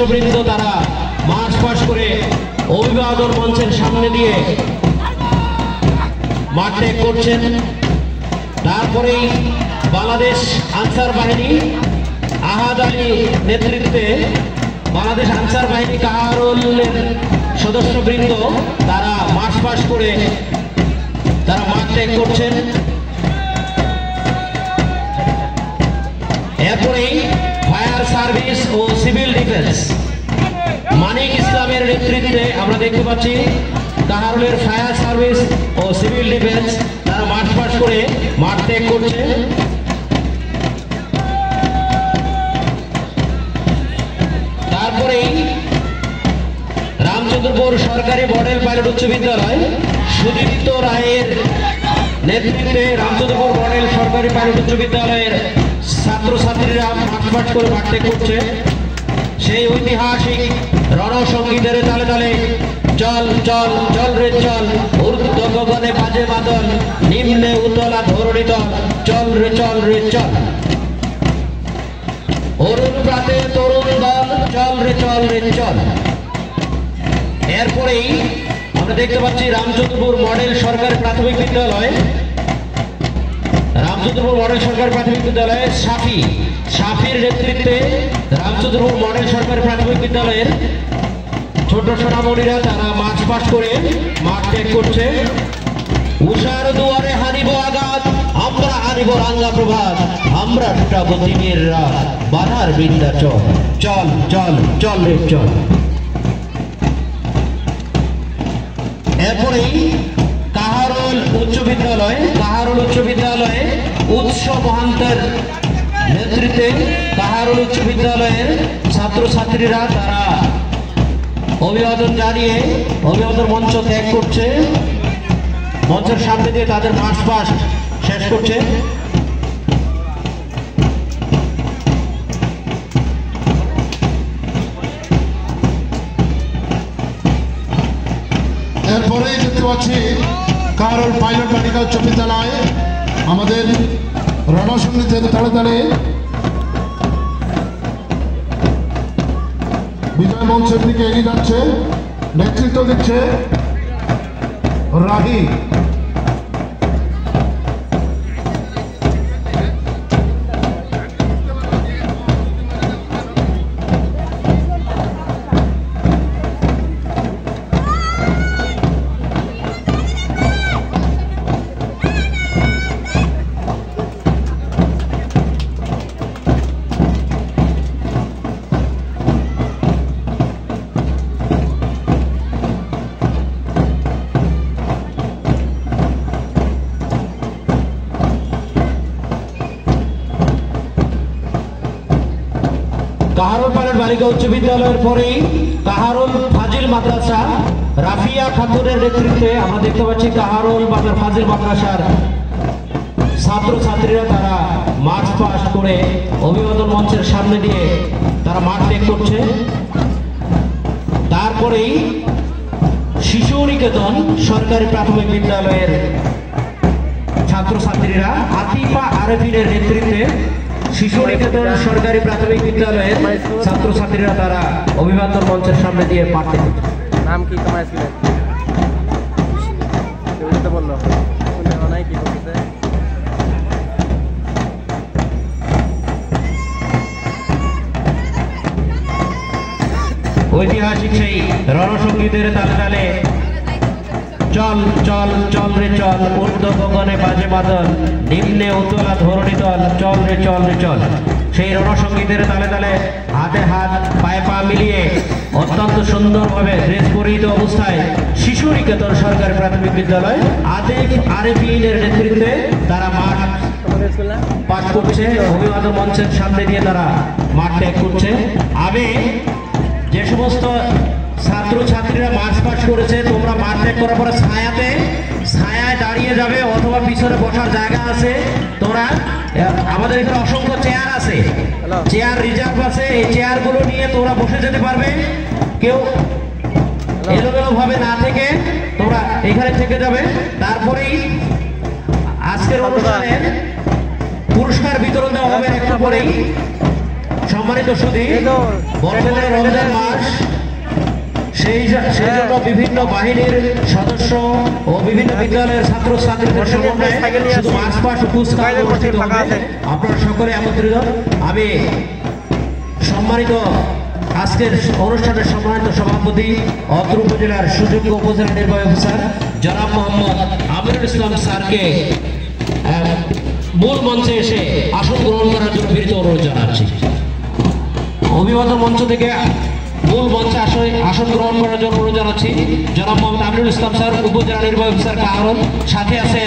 সদস্যবৃন্দ তারা March pass করে অভিবাদন মঞ্চের সামনে দিয়ে মাঠ ত্যাগ করছেন। তারপরেই বাংলাদেশ আনসার বাহিনী আহাদ আলী নেতৃত্বে বাংলাদেশ আনসার বাহিনী কাহারুলের সদস্যবৃন্দ তারা মার্চ পাস করে তারা মাঠ ত্যাগ করছেন। এরপরেই ফায়ার সার্ভিস ও সিভিল ডিফেন্স মানিক ইসলামের নেতৃত্বে আমরা দেখতে পাচ্ছি কাহারুলের ফায়ার সার্ভিস ও সিভিল ডিফেন্স তারা মার্চ পাস করে মাঠ ত্যাগ করছে। তারপরেই রামচন্দ্রপুর সরকারি মডেল পাইলট উচ্চ বিদ্যালয় সুদীপ্ত রায়ের নেতৃত্বে রামচন্দ্রপুর মডেল সরকারি পাইলট উচ্চ বিদ্যালয়ের ছাত্রছাত্রীরা মাঠ পাস করে মাঠ ত্যাগ করছে। সেই ঐতিহাসিক রণসঙ্গীতের তালে তালে চল চল চল রে চল, ঊর্ধ্ব গগনে বাজে বাদল, নিম্নে উতলা ধরণী তল, চল রে চল রে চল। অরুণ প্রাতে তরুণ দল, চল রে চল রে চল। এরপরেই আমরা দেখতে পাচ্ছি রামচন্দ্রপুর মডেল সরকারি প্রাথমিক বিদ্যালয়, রামচন্দ্রপুর মডেল সরকারি প্রাথমিক বিদ্যালয়ে সাফির নেতৃত্বে রামচন্দ্রপুর মডেল সরকারি প্রাথমিক বিদ্যালয়ের ছোট সোনামণিরা তারা মার্চ পাস করে মাঠ ত্যাগ করছে। উষার দুয়ারে হানিব আঘাত, আমরা হানিব রাঙ্গা প্রভাত, আমরা টুটাবো দিনের রাত, বাধার বিদ্যা চল, চল চল চল রে চল। এরপরেই কাহারুল উচ্চ বিদ্যালয়ে উৎস মহান্তের নেতৃত্বে কাহারুল উচ্চ বিদ্যালয়ের ছাত্রছাত্রীরা তারা অভিবাদন জানিয়ে অভিবাদন মঞ্চ ত্যাগ করছে, মঞ্চের সামনে দিয়ে তাদের মার্চ পাস্ট শেষ করছে। এরপরেই দেখতে পাচ্ছি কাহারুল পাইলট বালিকা উচ্চ বিদ্যালয় আমাদের রণসঙ্গীতের তালে তালে বিজয় মঞ্চের দিকে এগিয়ে যাচ্ছে, নেতৃত্ব দিচ্ছে রাহি। কাহারুল পাইলট বালিকা উচ্চ বিদ্যালয়ের পরেই কাহারুল ফাজিল মাদ্রাসা রাফিয়া খাতুনের নেতৃত্বে আমরা দেখতে পাচ্ছি কাহারুল ফাজিল মাদ্রাসার ছাত্রছাত্রীরা তারা মার্চ পাস করে অভিবাদন মঞ্চের সামনে দিয়ে তারা মাঠ ত্যাগ করছে। তারপরেই শিশু নিকেতন সরকারি প্রাথমিক বিদ্যালয়ের ছাত্রছাত্রীরা আতিফা আরেফিনের নেতৃত্বে শিশু নিকেতন সরকারি প্রাথমিক বিদ্যালয়ের ছাত্রছাত্রীরা তারা অভিবাদন মঞ্চের সামনে দিয়ে মাঠ ত্যাগ করছে। নাম কি তোমার ছিলেন? বললো নাই কি করতেছে? ঐতিহাসিক সেই রণসঙ্গীতের তালে তালে চল চল চল রে চল, ঊর্ধ্ব গগনে বাজে বাদল, নিম্নে উতলা ধরণী তল, চল রে চল রে চল। সেই রণসঙ্গীতের তালে তালে হাতে হাত পায়ে পা মিলিয়ে অত্যন্ত সুন্দরভাবে ড্রেস পরিহিত অবস্থায় শিশু নিকেতন সরকারি প্রাথমিক বিদ্যালয় আতিফ আরেফিনের নেতৃত্বে তারা মাঠ পাস করছে, অভিবাদন মঞ্চের সামনে দিয়ে তারা মাঠ ত্যাগ করছে। আমি যে সমস্ত ছাত্রছাত্রীরা মার্চ পাস করেছে তোমরা মাঠ ত্যাগ করার পরে ছায়ায় দাঁড়িয়ে যাবে অথবা পিছনে বসার জায়গা আছে। তোমরা আমাদের এখানে অসংখ্য চেয়ার আছে, চেয়ার রিজার্ভ আছে, এই চেয়ারগুলো নিয়ে তোমরা বসে যেতে পারবে। কেউ এলোমেলো ভাবে না থেকে তোমরা এখানে থেকে যাবে। তারপরেই আজকের অনুষ্ঠানে পুরস্কার বিতরণ দেওয়া হবে একটু পরেই। সম্মানিত সুধী, বর্তমানে রমজান মাস, সেই জন্য বিভিন্ন বাহিনীর সদস্য ও বিভিন্ন বিদ্যালয়ের ছাত্র ছাত্রীদের সমন্বয়ে শুধু মার্চ পাস পুরস্কার অনুষ্ঠিত হবে। আপনারা সকলে আমন্ত্রিত। আমি সম্মানিত আজকের অনুষ্ঠানের সম্মানিত সভাপতি অত্র উপজেলার সুযোগ্য উপজেলা নির্বাহী অফিসার জনাব মোহাম্মদ আমিরুল ইসলাম স্যারকে মূল মঞ্চে এসে আসন গ্রহণ করার জন্য বিনীত অনুরোধ জানাচ্ছি। অভিবাদন মঞ্চ থেকে মূল মঞ্চে আসন গ্রহণ করার জন্য অনুরোধ জানাচ্ছি জনাব মোহাম্মদ আমিরুল ইসলাম স্যার, উপজেলা নির্বাহী অফিসার কাহারন, সাথে আছে